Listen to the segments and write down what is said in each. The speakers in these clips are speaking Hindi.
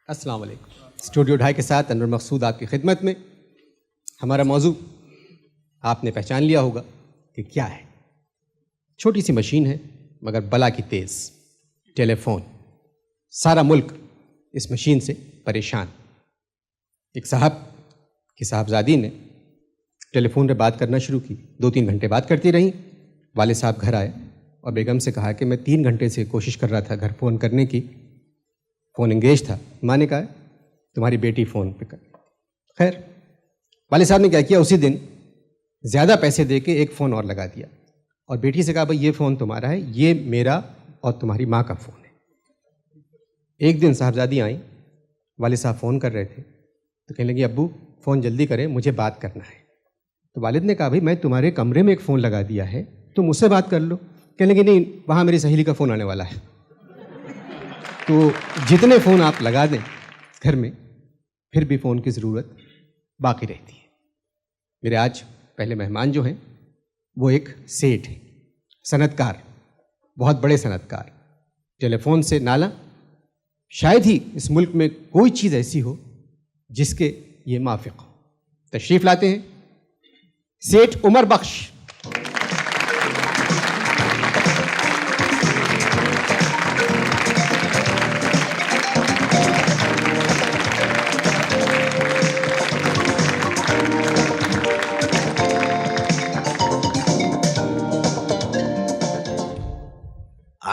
अस्सलाम वालेकुम। स्टूडियो 2.5 के साथ अनवर मकसूद आपकी खिदमत में। हमारा मौजू आपने पहचान लिया होगा कि क्या है। छोटी सी मशीन है मगर बला की तेज़, टेलीफोन। सारा मुल्क इस मशीन से परेशान। एक साहब की साहबजादी ने टेलीफोन पे बात करना शुरू की। 2-3 घंटे बात करती रहीं। वाले साहब घर आए और बेगम से कहा कि मैं 3 घंटे से कोशिश कर रहा था घर फ़ोन करने की, फ़ोन इंगेज था। माँ ने कहा तुम्हारी बेटी फ़ोन पे कर। खैर वाले साहब ने क्या किया, उसी दिन ज़्यादा पैसे दे के एक फ़ोन और लगा दिया और बेटी से कहा भाई ये फ़ोन तुम्हारा है, ये मेरा और तुम्हारी माँ का फ़ोन है। एक दिन साहबजादी आई, वाले साहब फ़ोन कर रहे थे तो कहने लगी अब्बू फ़ोन जल्दी करें, मुझे बात करना है। तो वालिद ने कहा भाई मैं तुम्हारे कमरे में एक फ़ोन लगा दिया है, तुम उससे बात कर लो। कहने लगी नहीं, वहाँ मेरी सहेली का फ़ोन आने वाला है। तो जितने फ़ोन आप लगा दें घर में फिर भी फ़ोन की ज़रूरत बाकी रहती है। मेरे आज पहले मेहमान जो हैं वो एक सेठ हैं, सनतकार, बहुत बड़े सनतकार। टेलीफोन से नाला शायद ही इस मुल्क में कोई चीज़ ऐसी हो जिसके ये माफिक हो। तशरीफ़ लाते हैं सेठ उमर बख्श।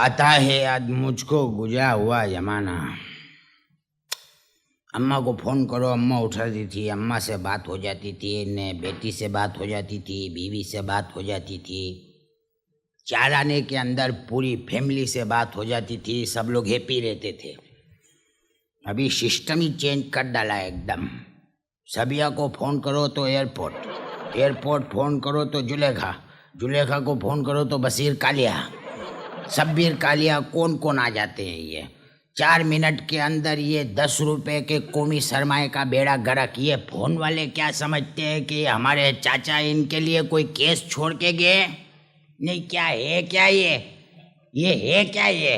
आता है आज मुझको गुजरा हुआ जमाना। अम्मा को फ़ोन करो, अम्मा उठाती थी, अम्मा से बात हो जाती थी, ने बेटी से बात हो जाती थी, बीवी से बात हो जाती थी, चार आने के अंदर पूरी फैमिली से बात हो जाती थी, सब लोग हैप्पी रहते थे। अभी सिस्टम ही चेंज कर डाला है एकदम। सबिया को फ़ोन करो तो एयरपोर्ट, एयरपोर्ट फ़ोन करो तो जुलेखा, जुलेखा को फ़ोन करो तो बशीर कालिया, शब्बीर कालिया, कौन कौन आ जाते हैं। ये 4 मिनट के अंदर ये 10 रुपए के कौमी सरमाए का बेड़ा गर्क। ये फ़ोन वाले क्या समझते हैं कि हमारे चाचा इनके लिए कोई केस छोड़ के गए? नहीं, क्या है क्या ये है क्या ये?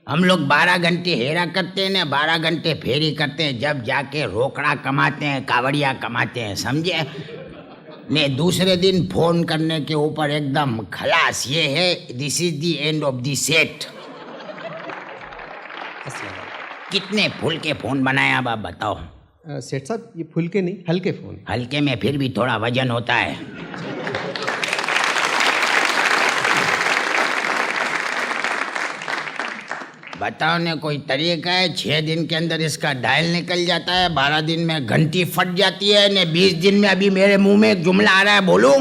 हम लोग 12 घंटे हेरा करते हैं ना, 12 घंटे फेरी करते हैं, जब जाके रोकड़ा कमाते हैं, कावड़िया कमाते हैं, समझे? ने दूसरे दिन फ़ोन करने के ऊपर एकदम खलास। ये है this is the end of the set. कितने फुल के फ़ोन बनाए अब आप बताओ। सेठ साहब ये फुल के नहीं, हल्के फ़ोन। हल्के में फिर भी थोड़ा वजन होता है। बताओ ने कोई तरीका है? 6 दिन के अंदर इसका डायल निकल जाता है, 12 दिन में घंटी फट जाती है, ने 20 दिन में अभी मेरे मुंह में एक जुमला आ रहा है, बोलूं?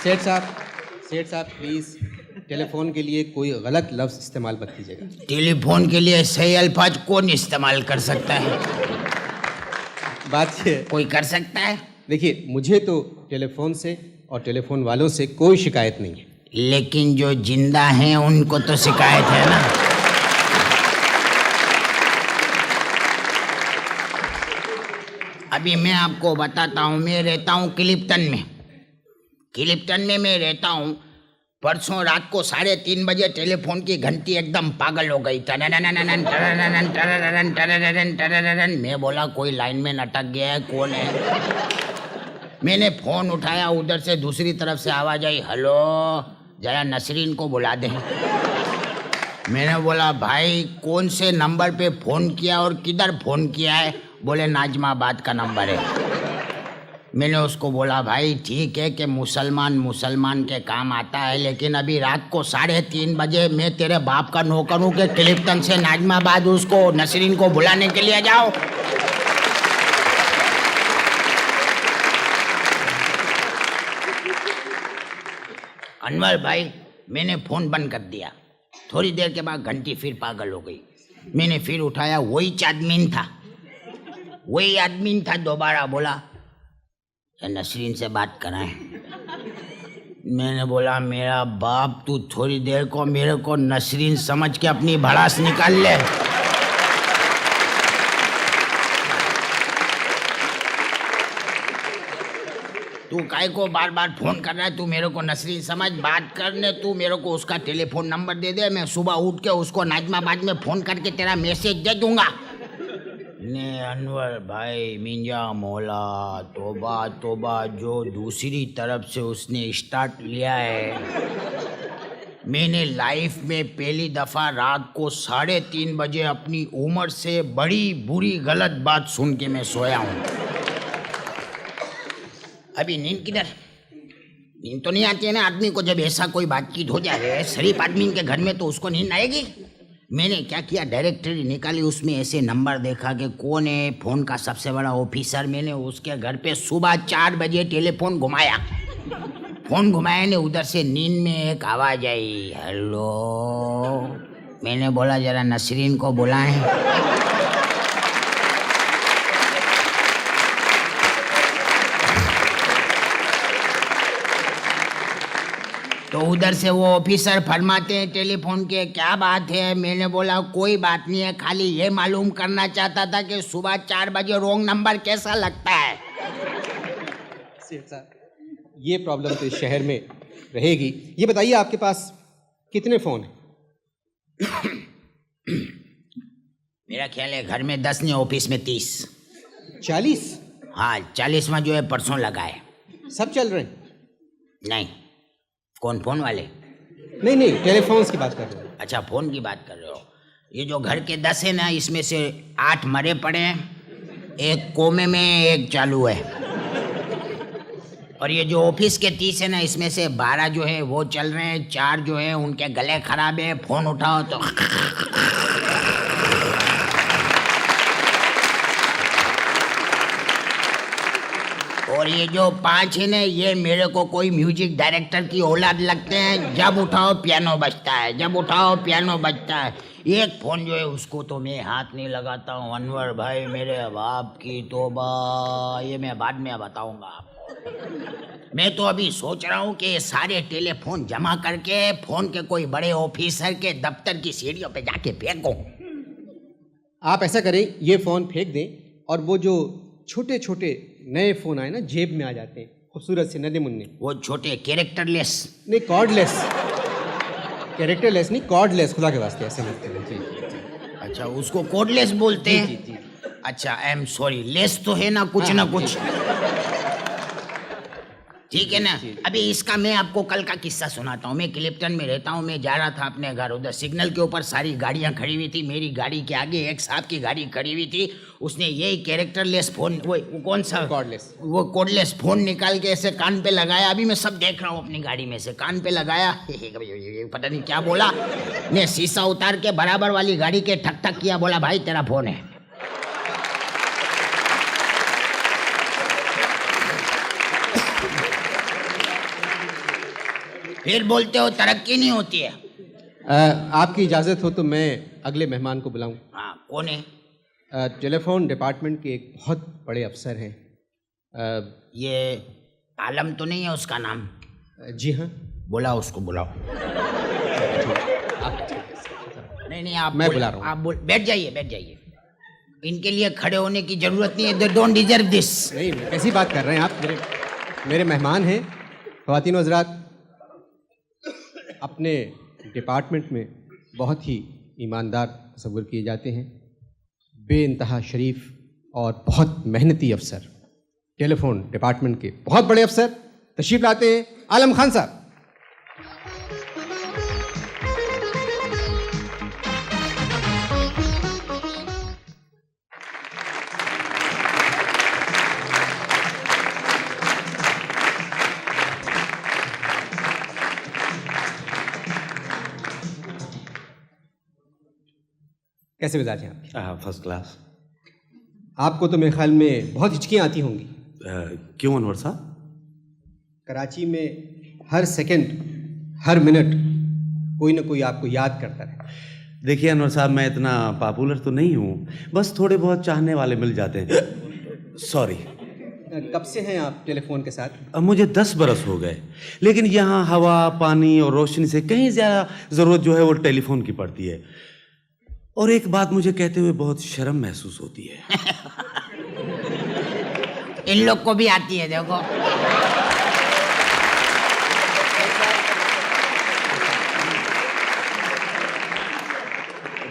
सेठ साहब प्लीज़ टेलीफोन के लिए कोई गलत लफ्ज़ इस्तेमाल मत कीजिएगा। टेलीफोन के लिए सही अल्फाज कौन इस्तेमाल कर सकता है? बात ये कोई कर सकता है? देखिए मुझे तो टेलीफोन से और टेलीफोन वालों से कोई शिकायत नहीं है, लेकिन जो जिंदा हैं उनको तो शिकायत है ना। अभी मैं आपको बताता हूँ, मैं रहता हूँ क्लिफ्टन में। क्लिफ्टन में मैं रहता हूँ। परसों रात को 3:30 बजे टेलीफोन की घंटी एकदम पागल हो गई। टरररररररन, टरररररन, टरररररन, टरररररन, टरररररन। मैं बोला कोई लाइन में अटक गया है, कौन है? मैंने फ़ोन उठाया, उधर से दूसरी तरफ से आवाज़ आई, हेलो जरा नसरीन को बुला दे। मैंने बोला भाई कौन से नंबर पे फ़ोन किया और किधर फ़ोन किया है? बोले नाजमाबाद का नंबर है। मैंने उसको बोला भाई ठीक है कि मुसलमान मुसलमान के काम आता है, लेकिन अभी रात को 3:30 बजे मैं तेरे बाप का नौकर हूँ कि क्लिफ्टन से नाजमाबाद उसको नसरीन को बुलाने के लिए जाओ। अनवर भाई, मैंने फ़ोन बंद कर दिया। थोड़ी देर के बाद घंटी फिर पागल हो गई। मैंने फिर उठाया, वही आदमी था। दोबारा बोला नसरीन से बात कराएं। मैंने बोला मेरा बाप, तू थोड़ी देर को मेरे को नसरीन समझ के अपनी भड़ास निकाल ले। तू काय को बार बार फोन कर रहा है? तू मेरे को नसरीन समझ, बात करने तू मेरे को उसका टेलीफोन नंबर दे दे, मैं सुबह उठ के उसको नाजमाबाद में फ़ोन करके तेरा मैसेज दे दूंगा। ने अनवर भाई, मिंजा मौला, तोबा तोबा, जो दूसरी तरफ से उसने स्टार्ट लिया है। मैंने लाइफ में पहली दफ़ा रात को 3:30 बजे अपनी उम्र से बड़ी बुरी गलत बात सुन के मैं सोया हूँ। अभी नींद किधर? नींद तो नहीं आती है ना आदमी को जब ऐसा कोई बातचीत हो जाए। शरीफ आदमी के घर में तो उसको नींद आएगी। मैंने क्या किया, डायरेक्टरी निकाली, उसमें ऐसे नंबर देखा कि कौन है फ़ोन का सबसे बड़ा ऑफिसर। मैंने उसके घर पे सुबह 4 बजे टेलीफोन घुमाया। फ़ोन घुमाया ने, उधर से नींद में एक आवाज़ आई, हेलो। मैंने बोला जरा नसरीन को बुलाएं। तो उधर से वो ऑफिसर फरमाते हैं टेलीफोन के, क्या बात है? मैंने बोला कोई बात नहीं है, खाली ये मालूम करना चाहता था कि सुबह 4 बजे रॉन्ग नंबर कैसा लगता है। ये प्रॉब्लम तो इस शहर में रहेगी। ये बताइए आपके पास कितने फ़ोन हैं? मेरा ख्याल है घर में 10 ने, ऑफिस में 30। 40? हाँ, 40वां जो है परसों लगा है। सब चल रहे हैं? नहीं। कौन, फोन वाले? नहीं, टेलीफोन्स की बात कर रहे हो। अच्छा, फ़ोन की बात कर रहे हो। ये जो घर के 10 है ना, इसमें से 8 मरे पड़े हैं, 1 कोमे में, 1 चालू है। और ये जो ऑफिस के 30 है ना, इसमें से 12 जो है वो चल रहे हैं, 4 जो है उनके गले खराब है, फ़ोन उठाओ तो और ये जो 5 है ना, ये मेरे को कोई म्यूजिक डायरेक्टर की औलाद लगते हैं। जब उठाओ पियानो बजता है, जब उठाओ पियानो बजता है। एक फ़ोन जो है उसको तो मैं हाथ नहीं लगाता हूँ अनवर भाई, मेरे बाप की तौबा। ये मैं बाद में बताऊँगा आपको। मैं तो अभी सोच रहा हूँ कि ये सारे टेलीफोन जमा करके फ़ोन के कोई बड़े ऑफिसर के दफ्तर की सीढ़ियों पे जाके फेंकूं। आप ऐसा करें, ये फ़ोन फेंक दें, और वो जो छोटे छोटे नए फ़ोन आए ना, जेब में आ जाते हैं, खूबसूरत से नन्हे मुन्ने, वो छोटे कैरेक्टरलेस नहीं, कॉर्डलेस। कैरेक्टरलेस नहीं, कॉर्डलेस, खुदा के वास्ते ऐसे लगते हैं। जी। अच्छा, उसको कोडलेस बोलते हैं? जी। अच्छा, आई एम सॉरी, लेस तो है ना कुछ ना कुछ। ठीक है ना। अभी इसका मैं आपको कल का किस्सा सुनाता हूँ। मैं क्लिफ्टन में रहता हूँ। मैं जा रहा था अपने घर, उधर सिग्नल के ऊपर सारी गाड़ियाँ खड़ी हुई थी। मेरी गाड़ी के आगे एक साहब की गाड़ी खड़ी हुई थी। उसने यही कैरेक्टरलेस फ़ोन, वो कौन सा, कॉर्डलेस, वो कोडलेस फ़ोन निकाल के ऐसे कान पे लगाया। अभी मैं सब देख रहा हूँ अपनी गाड़ी में से, कान पे लगाया, पता नहीं क्या बोला ने, शीशा उतार के बराबर वाली गाड़ी के ठक ठक किया, बोला भाई तेरा फ़ोन है। फिर बोलते हो तरक्की नहीं होती है। आपकी इजाज़त हो तो मैं अगले मेहमान को बुलाऊं। हाँ, कौन है? टेलीफोन डिपार्टमेंट के एक बहुत बड़े अफसर हैं। ये आलम तो नहीं है उसका नाम? जी हाँ। बुलाओ उसको, बुलाओ। नहीं, आप मैं बुला रहा हूँ। आप बैठ जाइए। इनके लिए खड़े होने की जरूरत नहीं है। They don't deserve this. नहीं, कैसी बात कर रहे हैं आप? मेरे मेहमान हैं। ख़वातीन व हज़रात, अपने डिपार्टमेंट में बहुत ही ईमानदार तस्वुर किए जाते हैं, बेइंतहा शरीफ और बहुत मेहनती अफसर, टेलीफोन डिपार्टमेंट के बहुत बड़े अफसर तशरीफ लाते हैं, आलम खान साहब। कैसे मिजाज हैं आपके? First class. आपको तो मेरे ख्याल में बहुत हिचकियाँ आती होंगी। क्यों अनवर साहब? कराची में हर सेकंड, हर मिनट कोई ना कोई आपको याद करता है। देखिए अनवर साहब, मैं इतना पॉपुलर तो नहीं हूँ, बस थोड़े बहुत चाहने वाले मिल जाते हैं। सॉरी। कब से हैं आप टेलीफोन के साथ? अब मुझे 10 बरस हो गए, लेकिन यहाँ हवा, पानी और रोशनी से कहीं ज़्यादा ज़रूरत जो है वो टेलीफोन की पड़ती है। और एक बात मुझे कहते हुए बहुत शर्म महसूस होती है। इन लोग को भी आती है, देखो।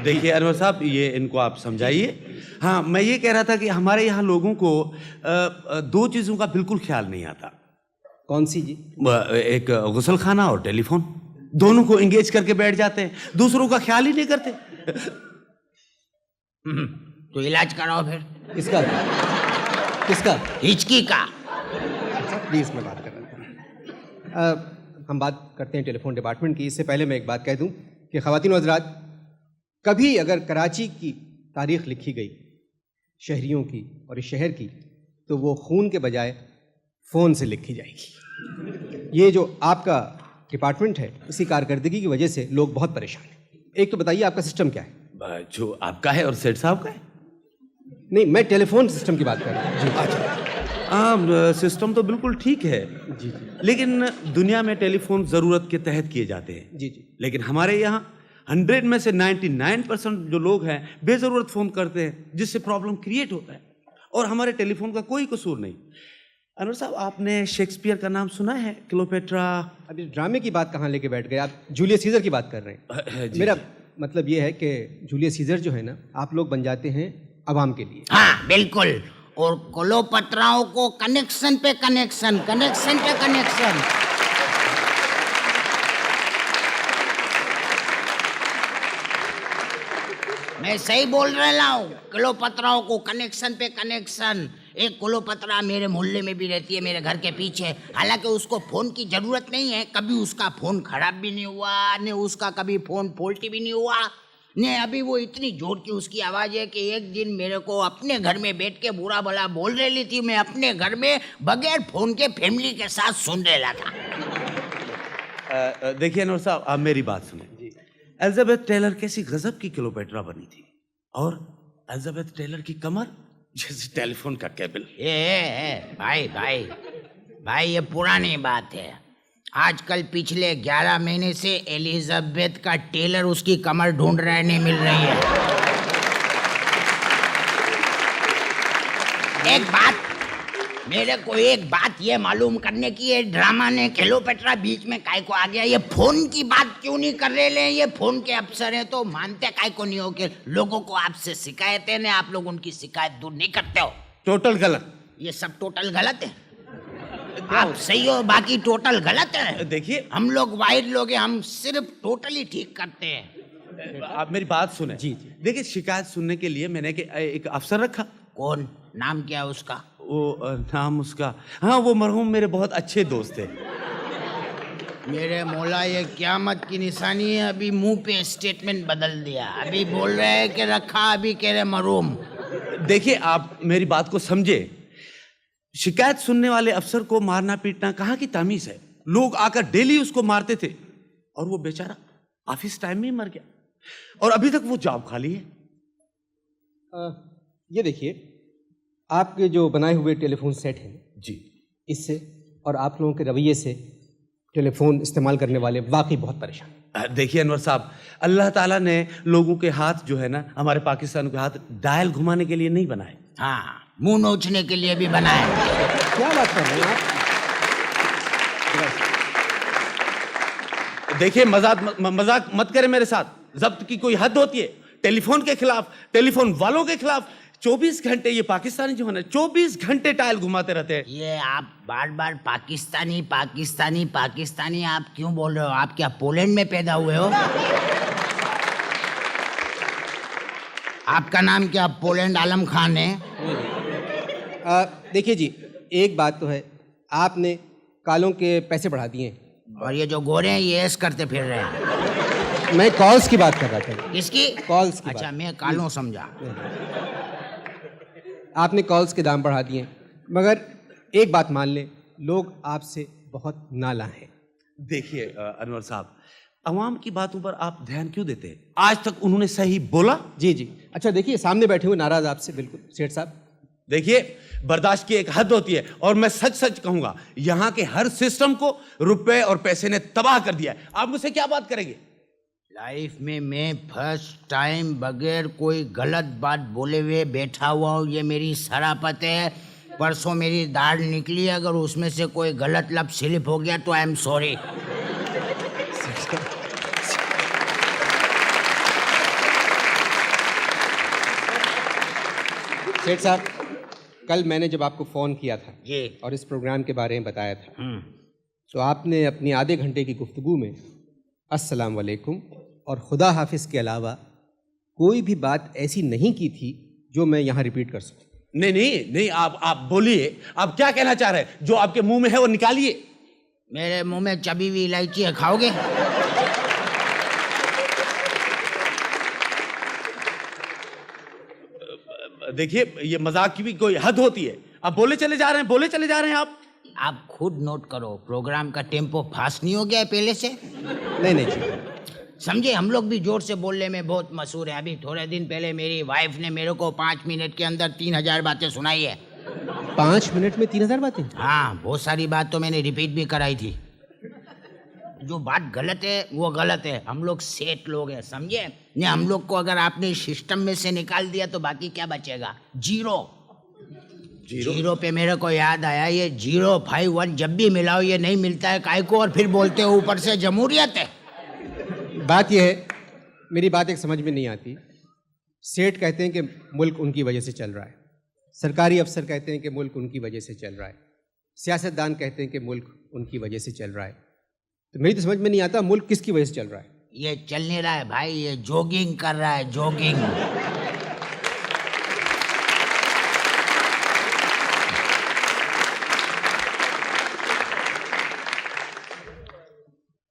देखिए अनवर साहब, ये इनको आप समझाइए। हाँ, मैं ये कह रहा था कि हमारे यहाँ लोगों को 2 चीज़ों का बिल्कुल ख्याल नहीं आता। कौन सी जी? एक गुसल खाना और टेलीफोन, दोनों को एंगेज करके बैठ जाते हैं, दूसरों का ख्याल ही नहीं करते। तो इलाज कराओ फिर। किसका? किसका? हिचकी का। प्लीज़, मैं बात कर रहा था। हम बात करते हैं टेलीफोन डिपार्टमेंट की। इससे पहले मैं एक बात कह दूं कि ख़वातीन व हज़रात, कभी अगर कराची की तारीख़ लिखी गई शहरियों की और इस शहर की, तो वो खून के बजाय फ़ोन से लिखी जाएगी। ये जो आपका डिपार्टमेंट है, इसी कारकर्दगी की वजह से लोग बहुत परेशान हैं। एक तो बताइए, आपका सिस्टम क्या है? जो आपका है और सेठ साहब का है? नहीं, मैं टेलीफोन सिस्टम की बात कर रहा हूँ जी। अच्छा, हाँ, सिस्टम तो बिल्कुल ठीक है जी। लेकिन दुनिया में टेलीफोन ज़रूरत के तहत किए जाते हैं। जी। लेकिन हमारे यहाँ 100 में से 99% जो लोग हैं बेज़रूरत फ़ोन करते हैं, जिससे प्रॉब्लम क्रिएट होता है। और हमारे टेलीफोन का कोई कसूर नहीं। अनवर साहब, आपने शेक्सपियर का नाम सुना है? क्लोपेट्रा। अब इस ड्रामे की बात कहाँ लेके बैठ गए आप? जूलियस सीजर की बात कर रहे हैं? मेरा मतलब ये है कि जूलियस सीजर जो है ना, आप लोग बन जाते हैं अवाम के लिए। हाँ बिल्कुल। और क्लोपत्राओं को कनेक्शन पे कनेक्शन, कनेक्शन पे कनेक्शन। मैं सही बोल रहा हूँ। क्लोपत्राओं को कनेक्शन पे कनेक्शन। एक क्लोपत्रा मेरे मोहल्ले में भी रहती है, मेरे घर के पीछे। हालांकि उसको फोन की जरूरत नहीं है, कभी उसका फोन खराब भी नहीं हुआ, ने उसका कभी फोन फॉल्टी भी नहीं हुआ, ने अभी वो इतनी जोर की उसकी आवाज़ है कि एक दिन मेरे को अपने घर में बैठ के बुरा भला बोल रही थी। मैं अपने घर में बगैर फोन के फैमिली के साथ सुन रहा था। देखिए अनवर साहब, आप मेरी बात सुने। एलिजाबेथ टेलर कैसी गजब की क्लोपेट्रा बनी थी, और एलिजाबेथ टेलर की कमर जैसे टेलीफोन का केबल। भाई ये पुरानी बात है। आजकल पिछले 11 महीने से एलिजाबेथ का टेलर उसकी कमर ढूंढ रहा है, नहीं मिल रही है। मेरे को एक बात ये मालूम करने की है, ड्रामा ने क्लोपेट्रा बीच में काय को आ गया। ये फोन की बात क्यों नहीं कर रहे ले? ये फोन के अफसर हैं तो मानते काय को नहीं हो कि लोगों को आपसे शिकायतें ने, आप लोग उनकी शिकायत दूर नहीं करते हो। टोटल गलत। ये सब टोटल गलत है। आप सही हो, बाकी टोटल गलत है। देखिए, हम लोग वाइड लोग हैं, हम सिर्फ टोटली ठीक करते हैं। आप मेरी बात सुने। जी। देखिए, शिकायत सुनने के लिए मैंने एक अफसर रखा। कौन? नाम क्या है उसका? वो नाम उसका, हाँ, वो मरहूम मेरे बहुत अच्छे दोस्त थे। मेरे मौला, ये क़यामत की निशानी है। अभी मुंह पे स्टेटमेंट बदल दिया। अभी बोल रहे हैं कि रखा, अभी कह रहे मरहूम। देखिए, आप मेरी बात को समझे। शिकायत सुनने वाले अफसर को मारना पीटना कहाँ की तामीज़ है? लोग आकर डेली उसको मारते थे और वो बेचारा ऑफिस टाइम में ही मर गया, और अभी तक वो जॉब खाली है। ये देखिए, आपके जो बनाए हुए टेलीफोन सेट हैं जी, इससे और आप लोगों के रवैये से टेलीफोन इस्तेमाल करने वाले वाकई बहुत परेशान हैं। देखिए अनवर साहब, अल्लाह ताला ने लोगों के हाथ जो है ना,हमारे पाकिस्तान के हाथ डायल घुमाने के लिए नहीं बनाए। हाँ, मुंह नोचने के लिए भी बनाए। क्या बात कर रहे हैं आप? देखिए, मजाक मत करें मेरे साथ। जब्त की कोई हद होती है। टेलीफोन के खिलाफ, टेलीफोन वालों के खिलाफ 24 घंटे ये पाकिस्तानी जो है ना, 24 घंटे टाइल घुमाते रहते हैं। ये आप बार बार पाकिस्तानी पाकिस्तानी पाकिस्तानी आप क्यों बोल रहे हो? आप क्या पोलैंड में पैदा हुए हो? आपका नाम क्या पोलैंड आलम खान है? देखिए जी, एक बात तो है, आपने कालों के पैसे बढ़ा दिए और ये जो गोरे हैं ये ऐश करते फिर रहे हैं। मैं कॉल्स की बात कर रहा था। किसकी? कॉल्स की अच्छा, बात। मैं कालों समझा। आपने कॉल्स के दाम बढ़ा दिए, मगर एक बात मान लें, लोग आपसे बहुत नाला हैं। देखिए अनवर साहब, अवाम की बातों पर आप ध्यान क्यों देते हैं? आज तक उन्होंने सही बोला? जी जी। अच्छा देखिए, सामने बैठे हुए नाराज आपसे, बिल्कुल सेठ साहब। देखिए, बर्दाश्त की एक हद होती है, और मैं सच सच कहूंगा, यहाँ के हर सिस्टम को रुपए और पैसे ने तबाह कर दिया है। आप मुझसे क्या बात करेंगे? लाइफ में मैं फर्स्ट टाइम बगैर कोई गलत बात बोले हुए बैठा हुआ हूँ। ये मेरी शराफत है। परसों मेरी दाढ़ निकली, अगर उसमें से कोई गलत लफ्ज स्लिप हो गया तो आई एम सॉरी। सेठ साहब, कल मैंने जब आपको फ़ोन किया था जी। और इस प्रोग्राम के बारे में बताया था, तो आपने अपनी आधे घंटे की गुफ्तगू में अस्सलाम वालेकुम और खुदा हाफिज़ के अलावा कोई भी बात ऐसी नहीं की थी जो मैं यहाँ रिपीट कर सकूँ। नहीं नहीं नहीं, आप बोलिए, आप क्या कहना चाह रहे हैं? जो आपके मुंह में है वो निकालिए। मेरे मुंह में चबी हुई इलायची है, खाओगे? देखिए, ये मजाक की भी कोई हद होती है। आप बोले चले जा रहे हैं, बोले चले जा रहे हैं आप। आप खुद नोट करो, प्रोग्राम का टेम्पो फास्ट नहीं हो गया है पहले से? नहीं नहीं जी, समझे, हम लोग भी जोर से बोलने में बहुत मशहूर है। अभी थोड़े दिन पहले मेरी वाइफ ने मेरे को 5 मिनट के अंदर 3000 बातें सुनाई है। 5 मिनट में 3000 बातें? हाँ, बहुत सारी बात तो मैंने रिपीट भी कराई थी। जो बात गलत है वो गलत है। हम लोग सेठ लोग हैं, समझे? ने हम लोग को अगर आपने सिस्टम में से निकाल दिया तो बाकी क्या बचेगा? जीरो। जीरो पे मेरे को याद आया, ये 051 जब भी मिलाओ ये नहीं मिलता है काय को, और फिर बोलते हो ऊपर से जमहूरियत है। बात यह है, मेरी बात एक समझ में नहीं आती। सेठ कहते हैं कि मुल्क उनकी वजह से चल रहा है, सरकारी अफसर कहते हैं कि मुल्क उनकी वजह से चल रहा है, सियासतदान कहते हैं कि मुल्क उनकी वजह से चल रहा है। तो मेरी तो समझ में नहीं आता मुल्क किसकी वजह से चल रहा है। ये चल नहीं रहा है भाई, ये जॉगिंग कर रहा है, जॉगिंग।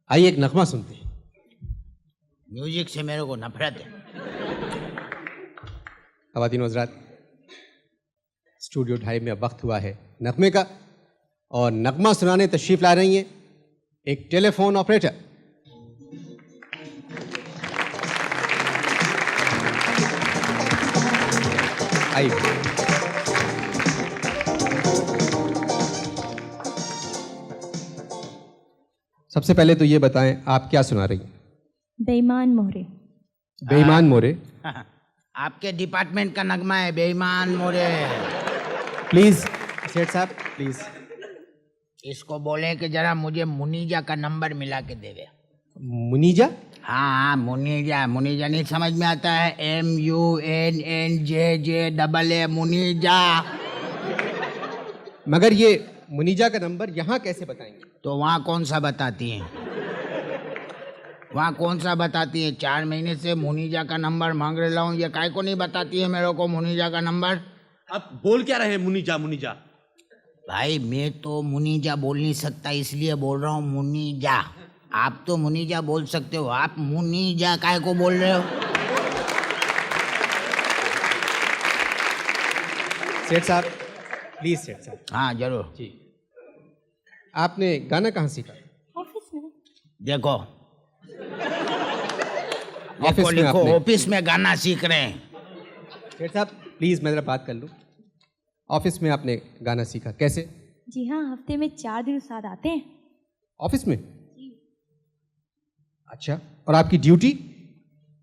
आइए एक नगमा सुनते हैं। म्यूजिक से मेरे को नफरत है। ख़वातीन व हज़रात, स्टूडियो 2.5 में अब वक्त हुआ है नगमे का, और नगमा सुनाने तशरीफ़ ला रही हैं एक टेलीफोन ऑपरेटर। आइए। सबसे पहले तो ये बताएं, आप क्या सुना रही हैं? बेईमान मोहरे। बेईमान मोरे। आपके डिपार्टमेंट का नगमा है, बेईमान मोरे। प्लीज़ सेठ साहब, प्लीज़। इसको बोले कि जरा मुझे मुनीजा का नंबर मिला के देवे। मुनीजा? हाँ, मुनीजा। मुनीजा नहीं समझ में आता है? MUNNJJAA, मुनीजा। मगर ये मुनीजा का नंबर यहाँ कैसे बताएंगे? तो वहाँ कौन सा बताती हैं? वहाँ कौन सा बताती है? 4 महीने से मुनीजा का नंबर मांग रहा हूँ, ये काय को नहीं बताती है मेरे को मुनीजा का नंबर? आप बोल क्या रहे हैं मुनीजा मुनीजा? भाई मैं तो मुनीजा बोल नहीं सकता, इसलिए बोल रहा हूँ मुनीजा। आप तो मुनीजा बोल सकते हो, आप मुनीजा काय को बोल रहे हो? सेठ साहब, प्लीज़ सेठ साहब। हाँ जरूर जी। आपने गाना कहाँ सीखा? ऑफिस में। देखो ऑफिस देखो में लिखो, आपने? ऑफिस में गाना सीख रहे हैं। सेठ साहब प्लीज़ मैं ज़रा बात कर लूँ। ऑफिस में आपने गाना सीखा, कैसे? जी हाँ, हफ्ते में 4 दिन उस्ताद आते हैं। ऑफिस में? अच्छा, और आपकी ड्यूटी?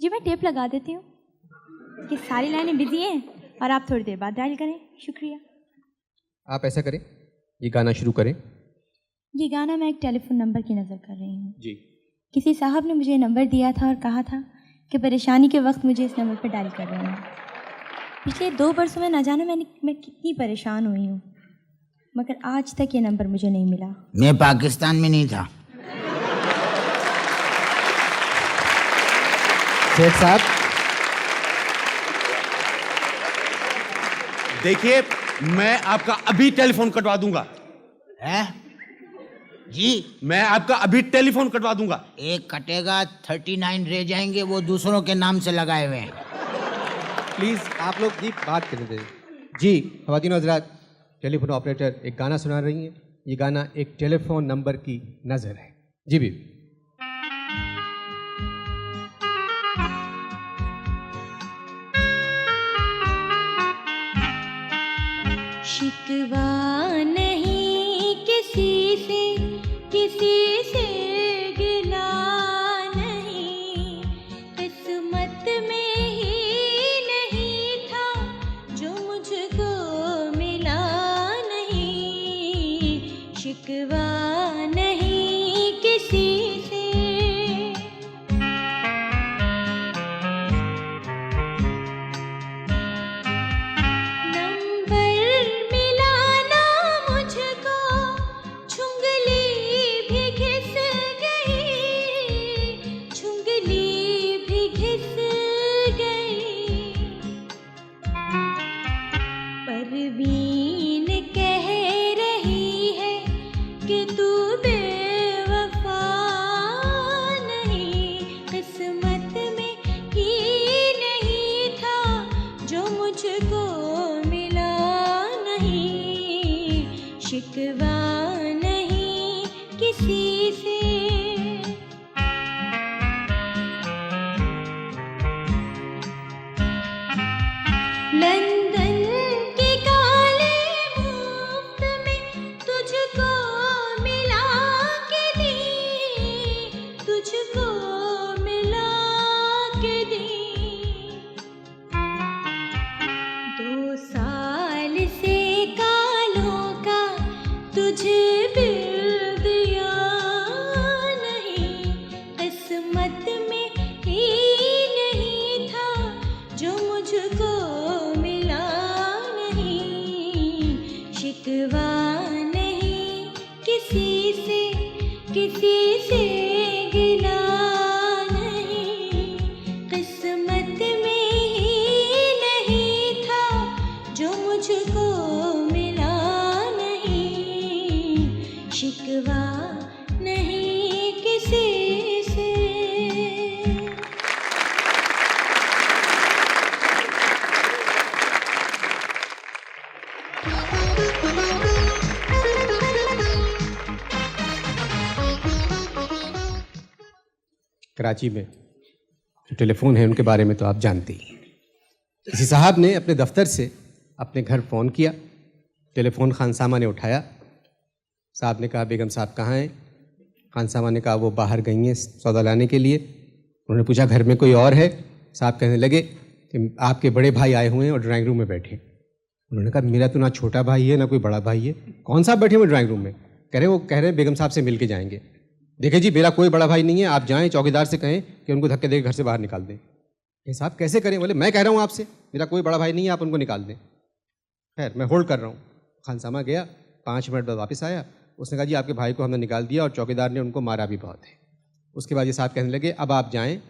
जी मैं टेप लगा देती हूँ कि सारी लाइनें बिजी हैं और आप थोड़ी देर बाद डायल करें। शुक्रिया। आप ऐसा करें, ये गाना शुरू करें। ये गाना मैं एक टेलीफोन नंबर की नज़र कर रही हूँ। जी। किसी साहब ने मुझे नंबर दिया था और कहा था कि परेशानी के वक्त मुझे इस नंबर पर डायल कर रहे हैं। पिछले 2 वर्षों में ना जाने मैं कितनी परेशान हुई हूँ, मगर आज तक ये नंबर मुझे नहीं मिला। मैं पाकिस्तान में नहीं था। सेठ साहब देखिए, मैं आपका अभी टेलीफोन कटवा दूंगा। है? जी मैं आपका अभी टेलीफोन कटवा दूंगा। एक कटेगा, 39 रह जाएंगे, वो दूसरों के नाम से लगाए हुए हैं। प्लीज़ आप लोग जी बात करने दें। जी ख़वातीन हज़रात, टेलीफोन ऑपरेटर एक गाना सुना रही हैं। ये गाना एक टेलीफोन नंबर की नज़र है। जी भी शिकवा नहीं किसी से गिला नहीं, किस्मत में ही नहीं था जो मुझको मिला नहीं। शिकवा नहीं किसी से। परवीन कह रही है कि तू बेवफा नहीं, किस्मत में ही नहीं था जो मुझको मिला नहीं। शिकवा नहीं किसी से। लंदन के काले मुफ्त में तुझको मिला के दी, तुझको मिला के दी। 2 साल से कालों का तुझे बिल दिया नहीं, किस्मत में ही नहीं था जो मुझको मिला नहीं। शिकवा नहीं किसी से गिला नहीं, किस्मत में ही नहीं था जो मुझको मिला नहीं। शिकवा नहीं किसी से। कराची में जो टेलीफोन है उनके बारे में तो आप जानते ही हैं। किसी साहब ने अपने दफ्तर से अपने घर फ़ोन किया, टेलीफोन खानसामा ने उठाया। साहब ने कहा बेगम साहब कहाँ हैं? खानसामा ने कहा वो बाहर गई हैं सौदा लाने के लिए। उन्होंने पूछा घर में कोई और है? साहब कहने लगे कि आपके बड़े भाई आए हुए हैं और ड्राइंग रूम में बैठे। उन्होंने कहा मेरा तो ना छोटा भाई है ना कोई बड़ा भाई है, कौन सा बैठे हुए ड्राइंग रूम में? कह रहे हैं बेगम साहब से मिल के जाएंगे। देखिए जी मेरा कोई बड़ा भाई नहीं है, आप जाएं चौकीदार से कहें कि उनको धक्के देकर घर से बाहर निकाल दें। ये साहब कैसे करें? बोले मैं कह रहा हूँ आपसे, मेरा कोई बड़ा भाई नहीं है, आप उनको निकाल दें। खैर मैं होल्ड कर रहा हूँ। खानसामा गया, 5 मिनट बाद वापस आया। उसने कहा जी आपके भाई को हमने निकाल दिया और चौकीदार ने उनको मारा भी बहुत है। उसके बाद ये साहब कहने लगे अब आप जाएँ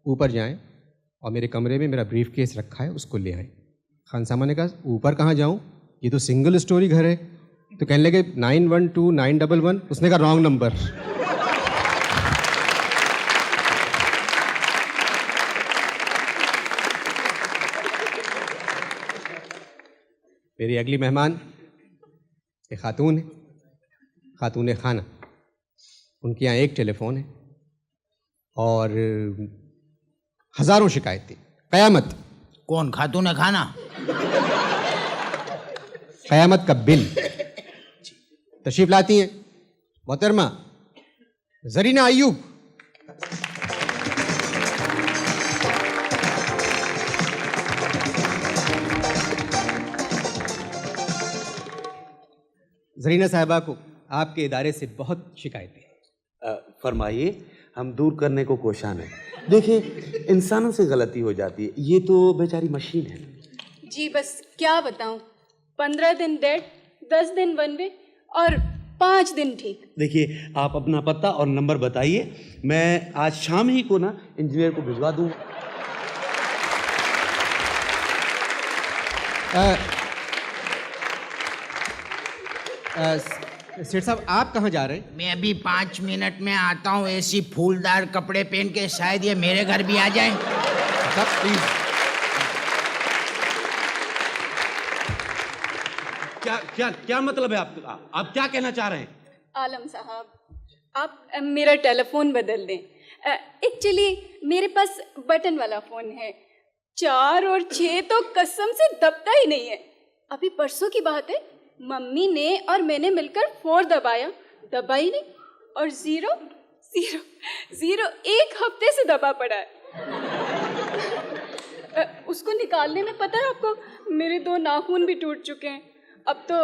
ऊपर जाएँ और मेरे कमरे में मेरा ब्रीफ केस रखा है उसको ले आएँ। खानसामा ने कहा ऊपर कहाँ जाऊँ, ये तो सिंगल स्टोरी घर है। तो कहने लगे 912911। उसने कहा रॉन्ग नंबर। मेरी अगली मेहमान एक खातून है, खातून खाना। उनके यहाँ एक टेलीफोन है और हज़ारों शिकायतें। क़यामत। कौन? खातून खाना? क़यामत का बिल। तशरीफ लाती हैं मोहतरमा ज़रीना अय्यूब। ज़रीना साहिबा को आपके इदारे से बहुत शिकायतें हैं। फरमाइए, हम दूर करने को कोशान हैं। देखिए इंसानों से गलती हो जाती है, ये तो बेचारी मशीन है। जी बस क्या बताऊं, 15 दिन डेड, 10 दिन वन वे और 5 दिन ठीक। देखिए आप अपना पता और नंबर बताइए, मैं आज शाम ही को ना इंजीनियर को भिजवा दूँ। सेठ साहब आप कहाँ जा रहे हैं? मैं अभी 5 मिनट में आता हूँ। ऐसी फूलदार कपड़े पहन के शायद ये मेरे घर भी आ जाए। साहब प्लीज। क्या क्या क्या मतलब है आपका? आप क्या कहना चाह रहे हैं? आलम साहब, आप मेरा टेलीफोन बदल दें। एक्चुअली मेरे पास बटन वाला फ़ोन है। 4 और 6 तो कसम से दबता ही नहीं है। अभी परसों की बात है, मम्मी ने और मैंने मिलकर 4 दबाया, दबा ही नहीं। और 0 0 0 1 हफ्ते से दबा पड़ा है। उसको निकालने में पता है आपको, मेरे 2 नाखून भी टूट चुके हैं। अब तो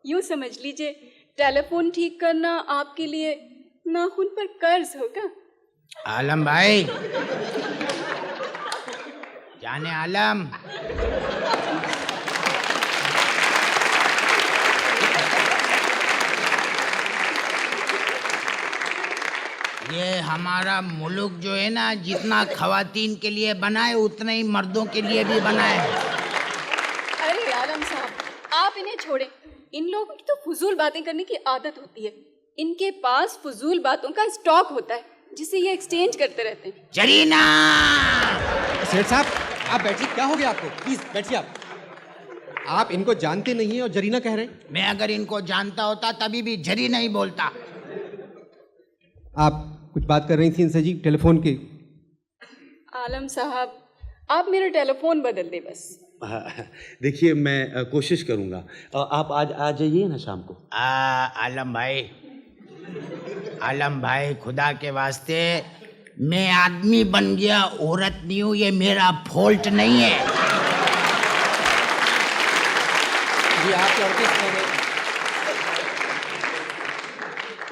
यूँ समझ लीजिए, टेलीफोन ठीक करना आपके लिए नाखून पर कर्ज होगा। आलम भाई, जाने आलम, ये हमारा मुल्क जो है ना, जितना खवातीन के लिए बना है उतना ही मर्दों के लिए भी बना है। अरे आलम साहब, आप इन्हें छोड़ें। इन लोगों की तो फजूल बातें करने की आदत होती है। इनके पास फजूल बातों का स्टॉक होता है जिसे ये एक्सचेंज करते रहते हैं। जरीना, सेठ साहब आप बैठिए, क्या हो गया आपको? प्लीज बैठिए। आप इनको जानते नहीं हैं और जरीना कह रहे हैं? मैं अगर इनको जानता होता तभी भी जरी नहीं बोलता। आप कुछ बात कर रही थी इनसे जी टेलीफोन की। आलम साहब, आप मेरा टेलीफोन बदल दें बस। देखिए, मैं कोशिश करूंगा। आप आज आ जाइए ना शाम को। आलम भाई, खुदा के वास्ते, मैं आदमी बन गया, औरत नहीं हूँ। ये मेरा फॉल्ट नहीं है। जी आप क्या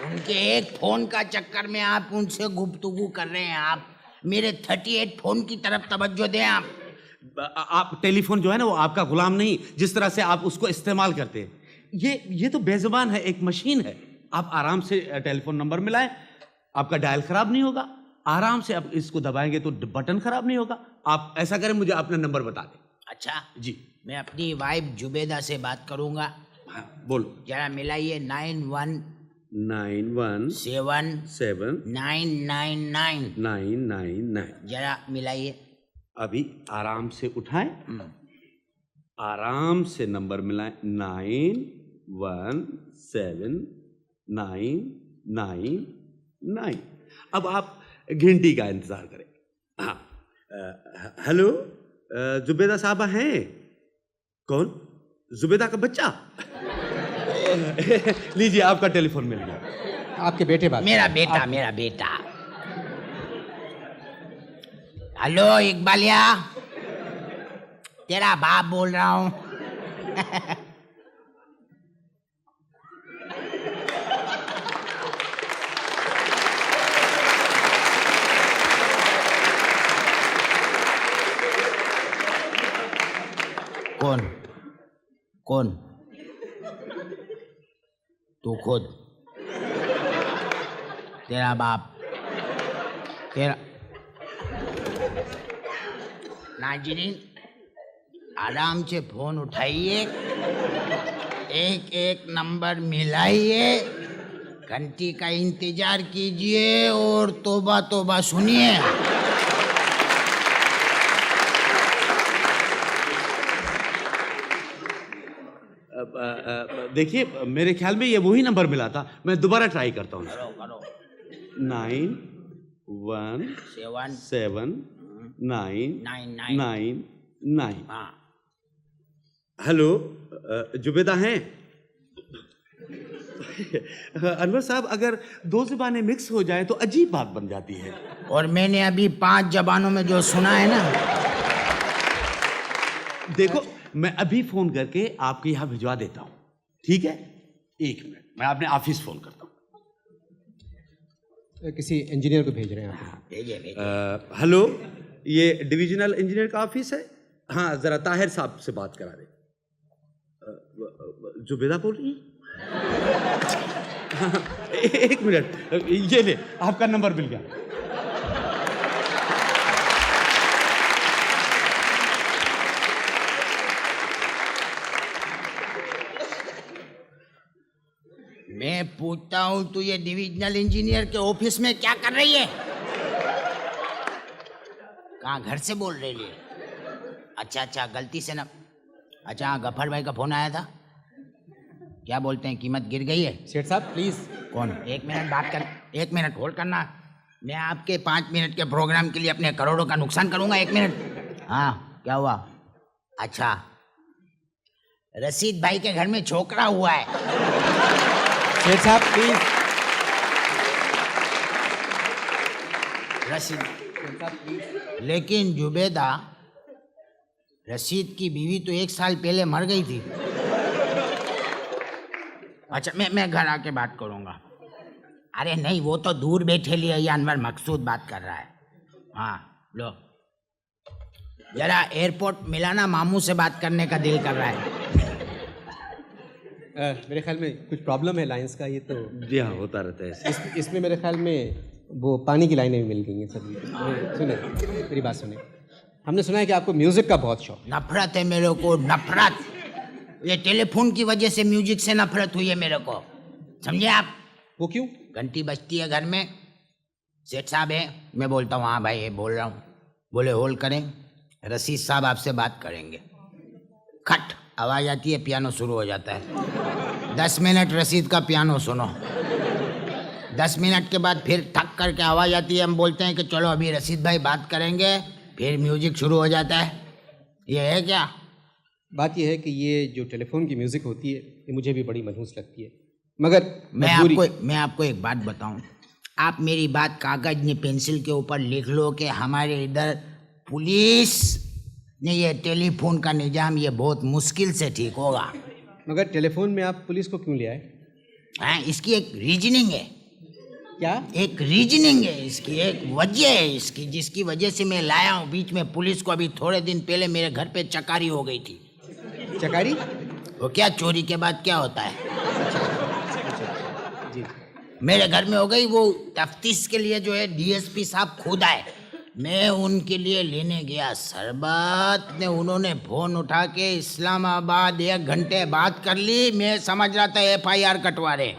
उनके एक फोन का चक्कर में आप उनसे गुफ्तगू कर रहे हैं। आप मेरे 38 फोन की तरफ तवज्जो दें। आप टेलीफोन जो है ना, वो आपका गुलाम नहीं, जिस तरह से आप उसको इस्तेमाल करते हैं। ये तो बेजुबान है, एक मशीन है। आप आराम से टेलीफोन नंबर मिलाएं, आपका डायल खराब नहीं होगा। आराम से आप इसको दबाएंगे तो बटन खराब नहीं होगा। आप ऐसा करें, मुझे अपना नंबर बता दें। अच्छा जी, मैं अपनी वाइफ जुबेदा से बात करूंगा। हाँ बोलो। जरा मिलाइए। 9197 999 जरा मिलाइए। अभी आराम से उठाएं, आराम से नंबर मिलाएं। 917999। अब आप घंटी का इंतजार करें। हाँ, हेलो, जुबेदा साहबा हैं? कौन? जुबेदा का बच्चा? लीजिए, आपका टेलीफोन मिल गया। आपके बेटे बात? मेरा बेटा। हेलो इकबालिया, तेरा बाप बोल रहा हूँ। कौन? तू खुद, तेरा बाप, तेरा। नाजरीन, आराम से फोन उठाइए, एक नंबर मिलाइए, घंटी का इंतजार कीजिए और तौबा तौबा सुनिए। देखिए, मेरे ख्याल में ये वही नंबर मिला था। मैं दोबारा ट्राई करता हूँ। 917999। हाँ, हेलो, जुबेदा हैं? अनवर साहब, अगर 2 ज़बानें मिक्स हो जाए तो अजीब बात बन जाती है। और मैंने अभी 5 ज़बानों में जो सुना है ना। देखो, मैं अभी फोन करके आपके यहाँ भिजवा देता हूँ, ठीक है? 1 मिनट, मैं अपने ऑफिस फोन करता हूँ। किसी इंजीनियर को भेज रहे हैं आप? भेजिए। हेलो, ये डिविजनल इंजीनियर का ऑफिस है? हाँ, जरा ताहिर साहब से बात करा दे। जुबेदा बोल रही है? हाँ, 1 मिनट, ये ले, आपका नंबर मिल गया। मैं पूछता हूँ तू ये डिविजनल इंजीनियर के ऑफिस में क्या कर रही है? कहाँ घर से बोल रही है? अच्छा गलती से ना। अच्छा हाँ, गफर भाई का फोन आया था। क्या बोलते हैं, कीमत गिर गई है? सेठ साहब प्लीज़। कौन? 1 मिनट बात कर, 1 मिनट होल्ड करना। मैं आपके 5 मिनट के प्रोग्राम के लिए अपने करोड़ों का नुकसान करूंगा। 1 मिनट। हाँ क्या हुआ? अच्छा रशीद भाई के घर में छोकरा हुआ है। सेठ साहब प्लीज़। रशीद, लेकिन जुबेदा, रशीद की बीवी तो 1 साल पहले मर गई थी। अच्छा मैं घर आके बात करूंगा। अरे नहीं, वो तो दूर बैठे लिए ये अनवर मकसूद बात कर रहा है। हाँ लो, जरा एयरपोर्ट मिलाना, मामू से बात करने का दिल कर रहा है। मेरे ख्याल में कुछ प्रॉब्लम है लाइंस का, ये तो जी हाँ, होता रहता है। इसमें मेरे ख्याल में वो पानी की लाइनें भी मिल गई हैं सभी। सुने मेरी बात सुने, हमने सुना है कि आपको म्यूज़िक का बहुत शौक। नफरत है मेरे को, नफरत। ये टेलीफोन की वजह से म्यूजिक से नफरत हुई है मेरे को, समझे आप? वो क्यों? घंटी बजती है घर में, सेठ साहब है, मैं बोलता हूँ हाँ भाई ये बोल रहा हूँ, बोले होल्ड करें, रशीद साहब आपसे बात करेंगे। खट आवाज़ आती है, पियानो शुरू हो जाता है। 10 मिनट रशीद का पियानो सुनो। 10 मिनट के बाद फिर ठक करके आवाज़ आती है, हम बोलते हैं कि चलो अभी रशीद भाई बात करेंगे, फिर म्यूजिक शुरू हो जाता है। ये है क्या? बात यह है कि ये जो टेलीफोन की म्यूज़िक होती है ये मुझे भी बड़ी मनहूस लगती है, मगर मैं आपको एक बात बताऊं, आप मेरी बात कागज ने पेंसिल के ऊपर लिख लो कि हमारे इधर पुलिस ने ये टेलीफोन का निजाम ये बहुत मुश्किल से ठीक होगा। मगर टेलीफोन में आप पुलिस को क्यों ले आए? हाँ, इसकी एक रीजनिंग है। क्या? एक रीजनिंग है इसकी, एक वजह है इसकी, जिसकी वजह से मैं लाया हूँ। बीच में पुलिस को अभी थोड़े दिन पहले मेरे घर पे चकारी हो गई थी। चकारी? वो क्या, चोरी के बाद क्या होता है? जी। मेरे घर में हो गई। वो तफ्तीश के लिए जो है डीएसपी साहब खुद आए, मैं उनके लिए लेने गया शरबत, ने उन्होंने फोन उठा के इस्लामाबाद 1 घंटे बात कर ली। मैं समझ रहा था FIR कटवा रहे।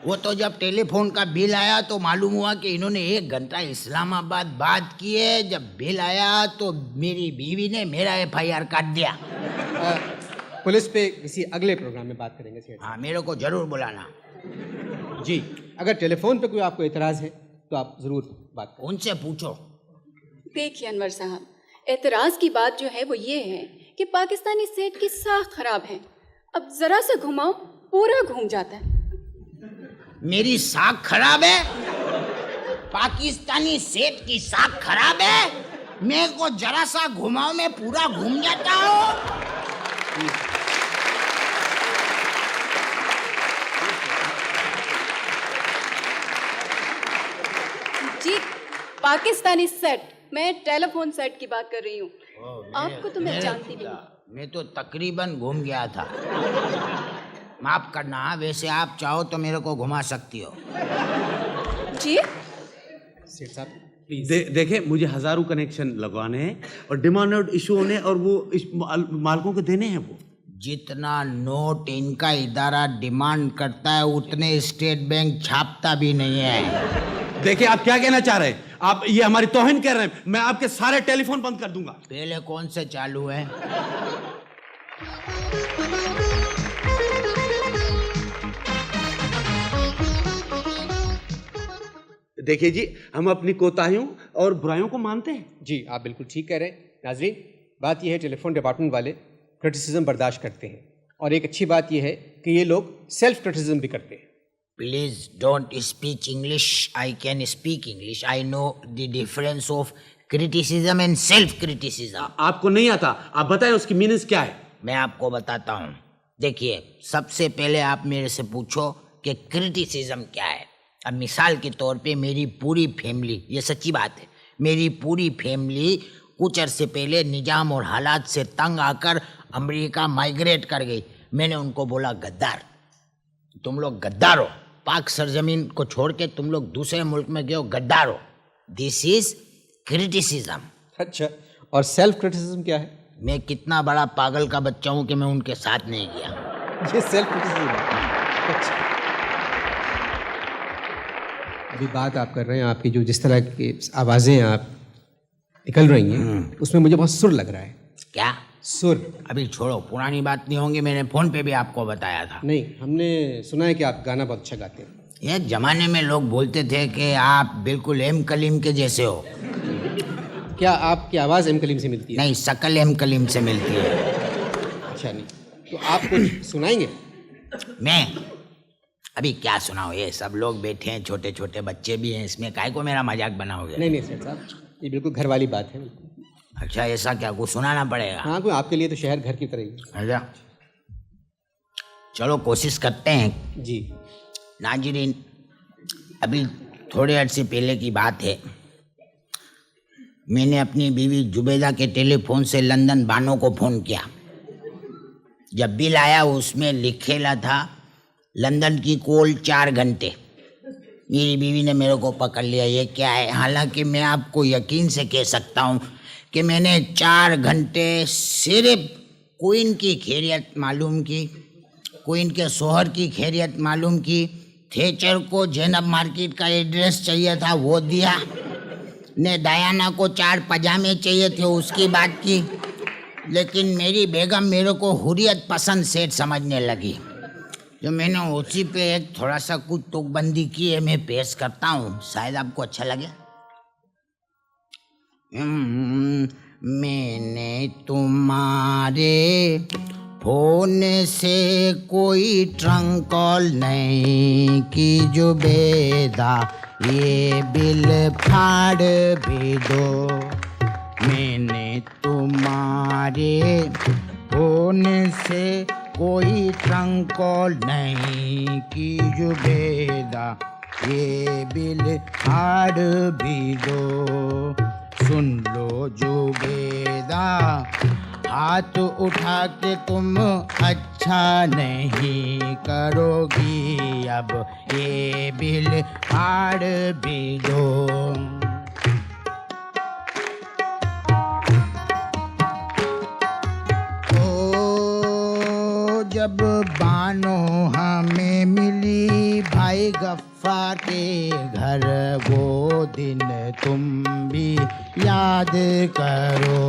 वो तो जब टेलीफोन का बिल आया तो मालूम हुआ कि इन्होंने 1 घंटा इस्लामाबाद बात किए। जब बिल आया तो मेरी बीवी ने मेरा FIR काट दिया। पुलिस पे किसी अगले प्रोग्राम में बात करेंगे सेठ। हाँ, मेरे को जरूर बुलाना। जी, अगर टेलीफोन पे कोई आपको एतराज़ है तो आप ज़रूर बात करें। उनसे पूछो। देखिए अनवर साहब, एतराज़ की बात जो है वो ये है कि पाकिस्तानी सेठ की साख खराब है। अब ज़रा सा घुमाओ पूरा घूम जाता है। मेरी साख खराब है? पाकिस्तानी सेठ की साख खराब है? मेरे को जरा सा घुमाओ में पूरा घूम जाता हूँ। जी, पाकिस्तानी सेट, मैं टेलीफोन सेट की बात कर रही हूँ। आपको तो मैं जानती भी नहीं। मैं तो तकरीबन घूम गया था। माफ करना, वैसे आप चाहो तो मेरे को घुमा सकती हो। जी सेठ साहब प्लीज। देखे, मुझे हजारों कनेक्शन लगवाने हैं और डिमांड नोट इशू होने और वो मालकों को देने हैं। वो जितना नोट इनका इदारा डिमांड करता है उतने स्टेट बैंक छापता भी नहीं है। देखिए, आप क्या कहना चाह रहे हैं? आप ये हमारी तौहीन कर रहे हैं। मैं आपके सारे टेलीफोन बंद कर दूंगा। पहले कौन से चालू है? देखिए जी, हम अपनी कोताहियों और बुराइयों को मानते हैं। जी, आप बिल्कुल ठीक कह रहे हैं। नाजरीन, बात यह है टेलीफोन डिपार्टमेंट वाले क्रिटिसिज्म बर्दाश्त करते हैं, और एक अच्छी बात यह है कि ये लोग सेल्फ क्रिटिसिज्म भी करते हैं। Please don't speak English. I can speak English. I know the difference of criticism and self criticism. आपको नहीं आता? आप बताएं उसकी मीनिंग्स क्या है। मैं आपको बताता हूँ। देखिए, सबसे पहले आप मेरे से पूछो कि क्रिटिसिज्म क्या है। अब मिसाल के तौर पे मेरी पूरी फैमिली, ये सच्ची बात है, मेरी पूरी फैमिली कुछ अरसे पहले निजाम और हालात से तंग आकर अमेरिका माइग्रेट कर गई। मैंने उनको बोला, गद्दार, तुम लोग गद्दार हो, पाक सरजमीन को छोड़ के तुम लोग दूसरे मुल्क में गए हो, गद्दार हो। This is criticism. अच्छा, और सेल्फ क्रिटिसिज्म क्या है? मैं कितना बड़ा पागल का बच्चा हूँ कि मैं उनके साथ नहीं गया। ये सेल्फ क्रिटिसिज्म है। अभी बात आप कर रहे हैं, आपकी जो जिस तरह की आवाज़ें आप निकल रही हैं उसमें मुझे बहुत सुर लग रहा है। क्या? सुर? अभी छोड़ो, पुरानी बात नहीं होंगी, मैंने फोन पे भी आपको बताया था। नहीं, हमने सुना है कि आप गाना बहुत अच्छा गाते हैं। एक जमाने में लोग बोलते थे कि आप बिल्कुल एम कलीम के जैसे हो। क्या आपकी आवाज़ एम कलीम से मिलती है? नहीं, शकल एम कलीम से मिलती है। अच्छा, नहीं तो आप कुछ सुनाएंगे? मैं अभी क्या सुनाऊं? ये सब लोग बैठे हैं, छोटे छोटे बच्चे भी हैं, इसमें काहे को मेरा मजाक बनाओगे? नहीं नहीं सेठ साहब, ये बिल्कुल घर वाली बात है। अच्छा, ऐसा क्या? कुछ सुनाना पड़ेगा? हाँ, कोई आपके लिए तो शहर घर की तरह ही है। अच्छा, चलो कोशिश करते हैं। जी। नाजरीन, अभी थोड़े अर्से पहले की बात है, मैंने अपनी बीवी जुबैदा के टेलीफोन से लंदन बानो को फ़ोन किया। जब बिल आया उसमें लिखेला था लंदन की कॉल 4 घंटे। मेरी बीवी ने मेरे को पकड़ लिया, ये क्या है? हालांकि मैं आपको यकीन से कह सकता हूँ कि मैंने 4 घंटे सिर्फ क्वीन की खैरियत मालूम की, क्वीन के शोहर की खैरियत मालूम की, थेचर को जैनब मार्केट का एड्रेस चाहिए था वो दिया, ने डायना को 4 पजामे चाहिए थे उसकी बात की। लेकिन मेरी बेगम मेरे को हुर्रियत पसंद सेठ समझने लगी। जो मैंने उसी पे एक थोड़ा सा कुछ तुकबंदी की है, मैं पेश करता हूँ, शायद आपको अच्छा लगे। मैंने तुम्हारे फोन से कोई ट्रंक कॉल नहीं की जुबैदा, ये बिल फाड़ भी दो। मैंने तुम्हारे फोन से कोई ट्रंक कॉल नहीं की जुबैदा, ये बिल फाड़ भी दो। सुन लो जुबैदा, हाथ उठा के तुम अच्छा नहीं करोगी, अब ये बिल फाड़ भी दो। जब बानो हमें मिली भाई गफ्फार के घर, वो दिन तुम भी याद करो।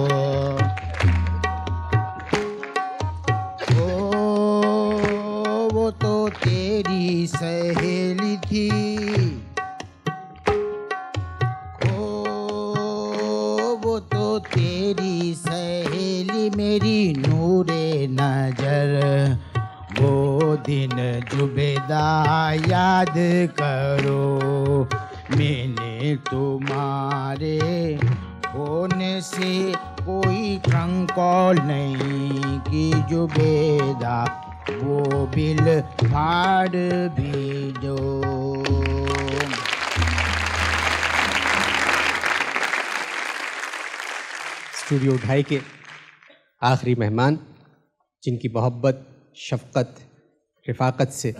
वो तो तेरी सहेली थी, वो तो तेरी सहेली मेरी नूरे नजर, वो दिन जुबैदा याद करो। मैंने तुम्हारे फोन से कोई ट्रंक कॉल नहीं की जुबैदा, वो बिल फाड़ भी दो। स्टूडियो 2.5 के आखिरी मेहमान, जिनकी मोहब्बत, शफ़क़त, रफ़ाक़त से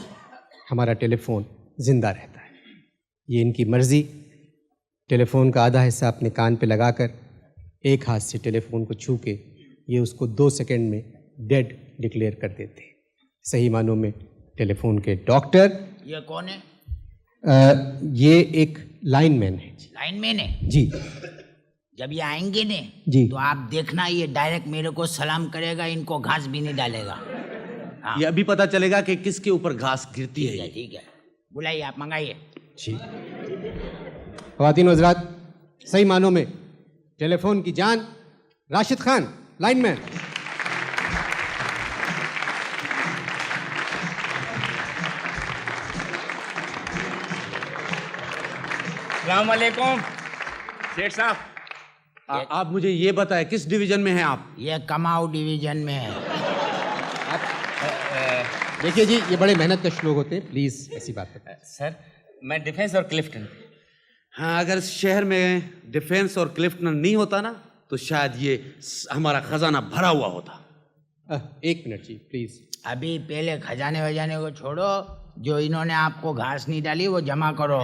हमारा टेलीफ़ोन ज़िंदा रहता है। ये इनकी मर्ज़ी, टेलीफ़ोन का आधा हिस्सा अपने कान पे लगाकर एक हाथ से टेलीफ़ोन को छू के ये उसको 2 सेकंड में डेड डिक्लेयर कर देते हैं। सही मानों में टेलीफ़ोन के डॉक्टर। ये कौन है? ये एक लाइनमैन है। लाइनमैन है जी। जब ये आएंगे ने जी, तो आप देखना, ये डायरेक्ट मेरे को सलाम करेगा, इनको घास भी नहीं डालेगा। हाँ। ये अभी पता चलेगा कि किसके ऊपर घास गिरती है। ठीक है, बुलाइए, आप मंगाइए। जी। ख़वातीन व हज़रात, सही मानों में टेलीफोन की जान, राशिद खान, लाइनमैन। अस्सलाम वालेकुम सेठ साहब। आप मुझे ये बताएं किस डिवीजन में हैं आप? ये कमाऊ डिवीजन में है। देखिए जी, ये बड़े मेहनत कश लोग होते हैं, प्लीज़ ऐसी बात बताएं। सर, मैं डिफेंस और क्लिफ्टन। हाँ, अगर इस शहर में डिफेंस और क्लिफ्टन नहीं होता ना तो शायद ये हमारा खजाना भरा हुआ होता। 1 मिनट जी प्लीज़। अभी पहले खजाने वजाने को छोड़ो, जो इन्होंने आपको घास नहीं डाली वो जमा करो।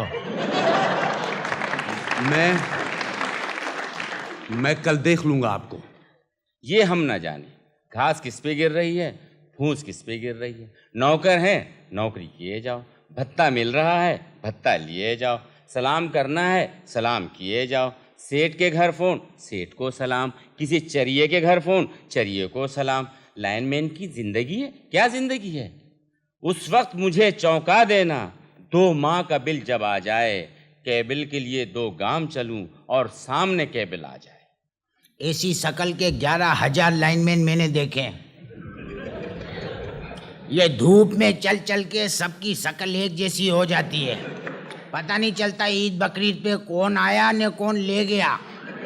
मैं कल देख लूंगा आपको। ये हम ना जाने घास किस पे गिर रही है, फूस किस पे गिर रही है। नौकर है, नौकरी किए जाओ। भत्ता मिल रहा है, भत्ता लिए जाओ। सलाम करना है, सलाम किए जाओ। सेठ के घर फ़ोन, सेठ को सलाम। किसी चरिए के घर फ़ोन, चरिए को सलाम। लाइनमैन की ज़िंदगी है, क्या ज़िंदगी है। उस वक्त मुझे चौंका देना, 2 माह का बिल जब आ जाए, केबिल के लिए 2 गांव चलूं और सामने केबिल आ जाए। ऐसी शकल के 11,000 लाइनमैन मैंने देखे। ये धूप में चल चल के सबकी शकल एक जैसी हो जाती है। पता नहीं चलता ईद बकरीद पे कौन आया ने कौन ले गया।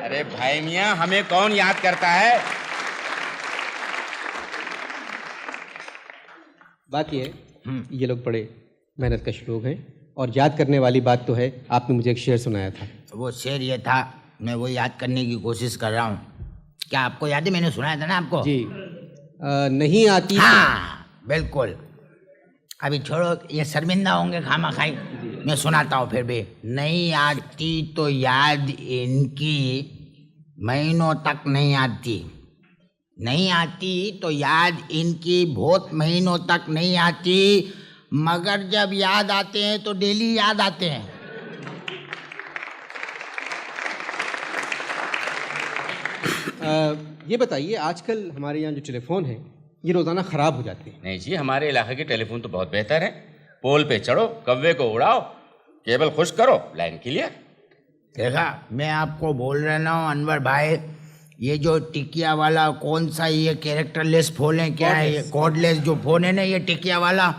अरे भाई मियाँ, हमें कौन याद करता है। बात ये है, ये लोग बड़े मेहनत कश लोग हैं और याद करने वाली बात तो है, आपने मुझे एक शेर सुनाया था। वो शेर ये था, मैं वो याद करने की कोशिश कर रहा हूँ। क्या आपको याद है? मैंने सुनाया था ना आपको। जी नहीं आती। हाँ बिल्कुल। अभी छोड़ो, ये शर्मिंदा होंगे खामा खाई। मैं सुनाता हूँ फिर भी। नहीं आती तो याद इनकी महीनों तक नहीं आती। नहीं आती तो याद इनकी बहुत महीनों तक नहीं आती, मगर जब याद आते हैं तो डेली याद आते हैं। ये बताइए, आजकल हमारे यहाँ जो टेलीफोन है ये रोज़ाना ख़राब हो जाते हैं। नहीं जी, हमारे इलाके के टेलीफोन तो बहुत बेहतर है। पोल पे चढ़ो, कौवे को उड़ाओ, केबल खुश करो, लाइन क्लियर। देखा, मैं आपको बोल रहा हूँ अनवर भाई, ये जो टिकिया वाला कौन सा ये कैरेक्टरलेस फोन है, क्या है ये कोडलेस जो फोन है ना, ये टिकिया वाला,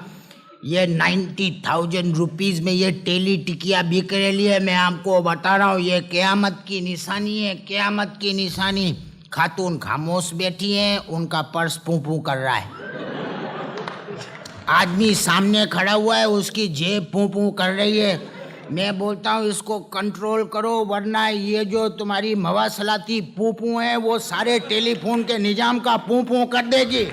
ये 90,000 रुपीज़ में ये टेली टिकिया बिक रही है। मैं आपको बता रहा हूँ, ये क़यामत की निशानी है, क़यामत की निशानी। खातून खामोश बैठी है, उनका पर्स पूं पूं कर रहा है। आदमी सामने खड़ा हुआ है, उसकी जेब पूं पूं कर रही है। मैं बोलता हूँ इसको कंट्रोल करो, वरना ये जो तुम्हारी मवासलाती पूं पूं है वो सारे टेलीफोन के निजाम का पूं पूं कर देगी।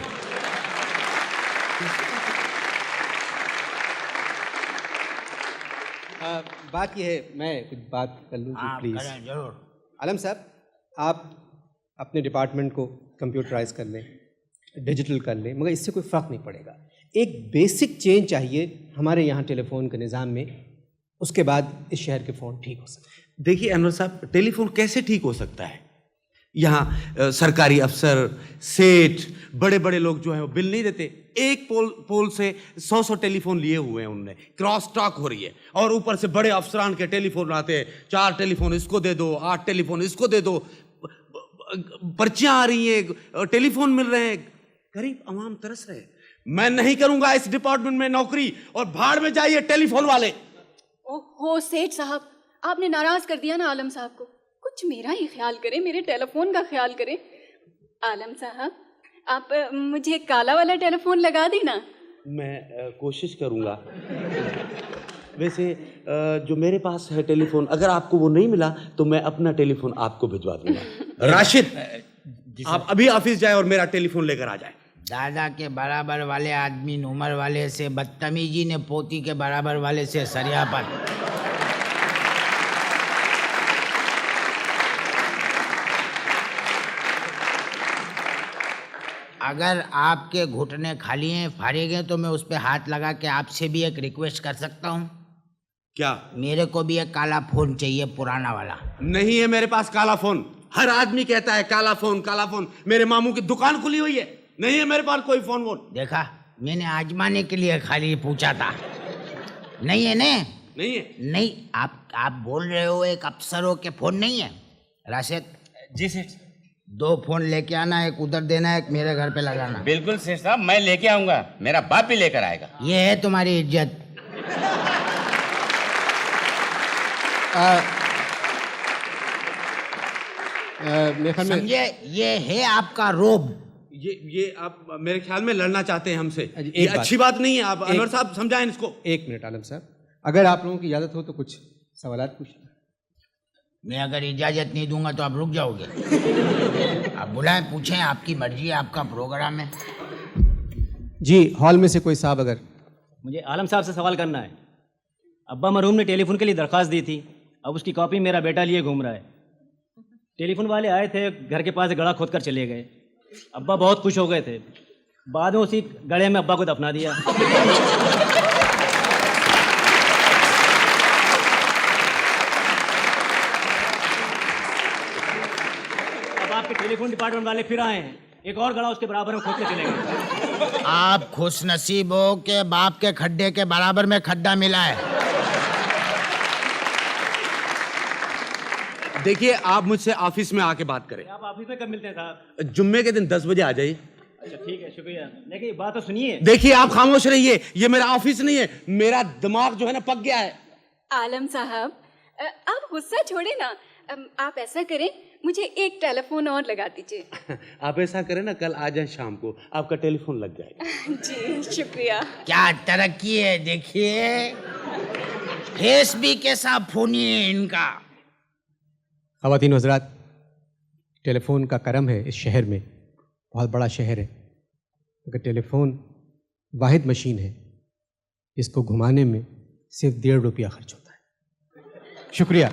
बात ये है, मैं कुछ बात कर लूँ प्लीज़। जरूर। आलम साहब, आप अपने डिपार्टमेंट को कंप्यूटराइज कर लें, डिजिटल कर लें, मगर इससे कोई फ़र्क नहीं पड़ेगा। एक बेसिक चेंज चाहिए हमारे यहाँ टेलीफोन के निज़ाम में, उसके बाद इस शहर के फ़ोन ठीक हो सकते हैं। देखिए अनवर साहब, टेलीफोन कैसे ठीक हो सकता है? यहाँ सरकारी अफसर, सेठ, बड़े बड़े लोग जो हैं वो बिल नहीं देते। एक पोल से 100 टेलीफोन लिए हुए हैं उन्होंने, क्रॉस टॉक हो रही है, और ऊपर से बड़े अफसरान के टेलीफोन आते हैं, 4 टेलीफोन इसको दे दो, 8 टेलीफोन इसको दे दो, पर्चियां आ रही हैं, टेलीफोन मिल रहे हैं, गरीब अवाम तरस रहे। मैं नहीं करूंगा इस डिपार्टमेंट में नौकरी, और भाड़ में जाइए टेलीफोन वाले। ओहो सेठ साहब, आपने नाराज कर दिया ना आलम साहब को। कुछ मेरा ही ख्याल करें, मेरे टेलीफोन का ख्याल करें। आलम साहब, आप मुझे काला वाला टेलीफोन लगा देना। मैं कोशिश करूंगा। वैसे जो मेरे पास है टेलीफोन, अगर आपको वो नहीं मिला तो मैं अपना टेलीफोन आपको भिजवा दूंगा। राशिद, आप अभी ऑफिस जाए और मेरा टेलीफोन लेकर आ जाए। दादा के बराबर वाले आदमी उम्र वाले से बदतमीजी ने पोती के बराबर वाले से सरियापन। अगर आपके घुटने खाली हैं, फारिग हैं, तो मैं उस पर हाथ लगा के आपसे भी एक रिक्वेस्ट कर सकता हूँ। क्या? मेरे को भी एक काला फोन चाहिए, पुराना वाला। नहीं है मेरे पास काला फोन। हर आदमी कहता है काला फोन, काला फोन। मेरे मामू की दुकान खुली हुई है, नहीं है मेरे पास कोई फोन वोन। देखा, मैंने आजमाने के लिए खाली पूछा था। नहीं है ने? नहीं है। नहीं, आप बोल रहे हो एक अफसरों के फोन नहीं है। राशिद जी सेठ। 2 फोन लेके आना, एक उधर देना, एक मेरे घर पे लगाना। बिल्कुल सेठ साहब, मैं लेके आऊंगा, मेरा बाप भी लेकर आएगा। ये है तुम्हारी इज्जत। मेरे ख्याल में समझे, ये है आपका रोब। ये आप मेरे ख्याल में लड़ना चाहते हैं हमसे। एक ये बात। अच्छी बात नहीं है। आप अनवर साहब समझाएं इसको। 1 मिनट आलम साहब, अगर आप लोगों की इजाज़त हो तो कुछ सवालात पूछ लें। मैं अगर इजाजत नहीं दूंगा तो आप रुक जाओगे। आप बुलाएं, पूछें, आपकी मर्जी है, आपका प्रोग्राम है। जी, हॉल में से कोई साहब अगर। मुझे आलम साहब से सवाल करना है। अब्बा मरहूम ने टेलीफोन के लिए दरख्वास्त दी थी, अब उसकी कॉपी मेरा बेटा लिए घूम रहा है। टेलीफोन वाले आए थे, घर के पास गड़ा खोद कर चले गए। अब्बा बहुत खुश हो गए थे, बाद में उसी गड्ढे में अब्बा को दफना दिया। अब आपके टेलीफोन डिपार्टमेंट वाले फिर आए हैं, एक और गड्ढा उसके बराबर में खोद के चले गए। आप खुश नसीब हो के बाप के खड्डे के बराबर में खड्डा मिला है। देखिए, आप मुझसे ऑफिस में आके बात करें। आप ऑफिस में कब मिलते हैं साहब? जुम्मे के दिन 10 बजे आ जाइए। अच्छा ठीक है, शुक्रिया। लेकिन बात तो सुनिए। देखिए, आप खामोश रहिए, ये मेरा ऑफिस नहीं है, मेरा दिमाग जो है ना पक गया है। आलम साहब, आप गुस्सा छोड़े ना। आप ऐसा करें, मुझे एक टेलीफोन और लगा दीजिए। आप ऐसा करें ना, कल आ जाए शाम को, आपका टेलीफोन लग जाएगा। जी शुक्रिया। क्या तरक्की है देखिए, फेस भी कैसा फोनी है इनका। ख़वातीन हज़रात, टेलीफोन का करम है इस शहर में, बहुत बड़ा शहर है, मगर टेलीफोन वाहिद मशीन है इसको घुमाने में सिर्फ 1.5 रुपया खर्च होता है। शुक्रिया।